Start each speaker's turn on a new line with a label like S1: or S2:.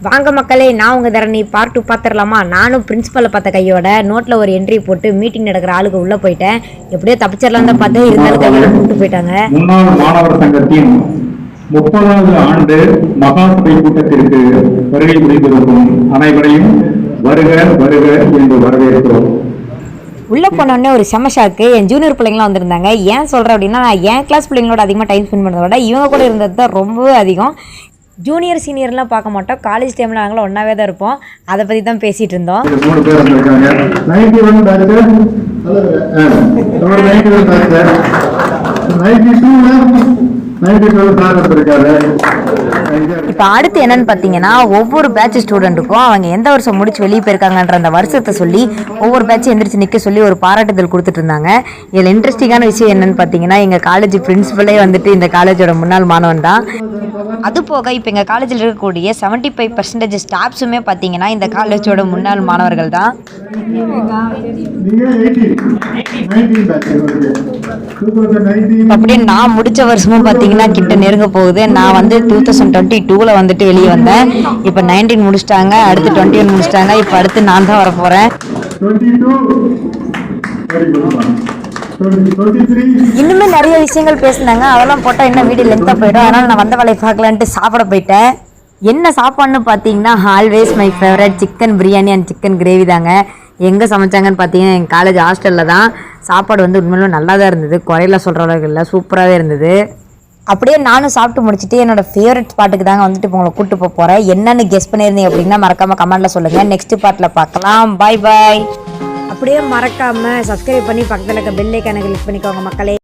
S1: வாங்க மக்களே, நான் உங்கள் தரணி பார்ட் 2 பார்த்துடலாமா? நானும் பிரின்ஸிபலை பார்த்த கையோட நோட்டில் ஒரு என்ட்ரி போட்டு மீட்டிங் நடக்கிற ஆளுக்கு உள்ளே போயிட்டேன். எப்படியோ தப்பிச்சிடலாம் தான் பார்த்தேன், இருந்தாலும் கையோட கூப்பிட்டு போயிட்டாங்க.
S2: முன்னாள் மாணவர் சங்கத்தின் 30வது ஆண்டு மகாசபை கூட்டத்திற்கு வருகை புரிந்திருக்கும் அனைவரையும் வருக வருக என்று வரவேற்கிறோம்.
S1: உள்ளே போனோடனே ஒரு செம ஷாக்கு. என் ஜூனியர் பிள்ளைங்களாம் வந்திருந்தாங்க. ஏன் சொல்கிறேன் அப்படின்னா, நான் என் கிளாஸ் பிள்ளைங்களோட அதிகமாக டைம் ஸ்பெண்ட் பண்ணுறத விட இவங்க கூட இருந்தது தான் ரொம்பவே அதிகம். ஜூனியர் சீனியர்லாம் பார்க்க மாட்டோம், காலேஜ் டைமில் நாங்களும் ஒன்றாவே தான் இருப்போம். அதை பற்றி தான் பேசிகிட்டு இருந்தோம்.
S2: 3 பேர் வந்திருக்காங்க. 91 டாக்டர், 92 டாக்டர், 92 சார் வந்திருக்காரு.
S1: இப்போ அடுத்து என்னன்னு பார்த்தீங்கன்னா, ஒவ்வொரு பேட்ச் ஸ்டூடெண்ட்டுக்கும் அவங்க எந்த வருஷம் முடிச்சு வெளியே போயிருக்காங்கன்ற அந்த வருஷத்தை சொல்லி ஒவ்வொரு பேட்ச் எந்திரிச்சு நிற்க சொல்லி ஒரு பாராட்டுதல் கொடுத்துட்டு இருந்தாங்க. இதில் இன்ட்ரெஸ்டிங்கான விஷயம் என்னன்னு பார்த்தீங்கன்னா, எங்கள் காலேஜ் பிரின்சிபலே வந்துட்டு இந்த காலேஜோட முன்னாள் மாணவன் தான். அது போக இப்போ எங்கள் காலேஜில் இருக்கக்கூடிய 75% ஸ்டாஃப்ஸுமே பார்த்தீங்கன்னா இந்த காலேஜோட முன்னாள் மாணவர்கள் தான். அப்படியே நான் முடித்த வருஷமும் பார்த்தீங்கன்னா கிட்ட நெருங்க போகுது. நான் வந்து 2022 வந்துட்டு வெளியே வந்தேன். இப்போ 19 முடிச்சிட்டாங்க, அடுத்து 21 முடிச்சிட்டாங்க. இப்போ அடுத்து நான் தான் வர போகிறேன். இன்னுமே நிறைய விஷயங்கள் பேசினாங்க, அதெல்லாம் போட்டால் இன்னும் வீடியோ லென்த்தாக போயிடும். அதனால் நான் வந்த வேலையை பார்க்கலான்ட்டு சாப்பிட போயிட்டேன். என்ன சாப்பாடுன்னு பார்த்தீங்கன்னா, always my favourite chicken biryani and chicken gravy தாங்க. எங்கே சமைச்சாங்கன்னு பார்த்தீங்கன்னா எங்கள் காலேஜ் ஹாஸ்டலில் தான். சாப்பாடு வந்து உண்மையிலும் நல்லா தான் இருந்தது, குறையில சொல்கிற அளவுக்கு இல்லை, சூப்பராகவே இருந்தது. அப்படியே நானும் சாப்பிட்டு முடிச்சுட்டு என்னோட ஃபேவரட் ஸ்பாட்டுக்கு தாங்க வந்துட்டு இப்போ உங்களை கூப்பிட்டு போக போகிறேன். என்னென்னு கெஸ் பண்ணியிருந்தீங்க அப்படின்னா மறக்காமல் கமெண்ட்டில் சொல்லுங்கள். நெக்ஸ்ட் பார்ட்டில் பார்க்கலாம். பாய் பாய். அப்படியே மறக்காமல் சப்ஸ்கிரைப் பண்ணி பக்கத்தில் இருக்க பெல் ஐக்கானை கிளிக் பண்ணிக்கோங்க மக்களே.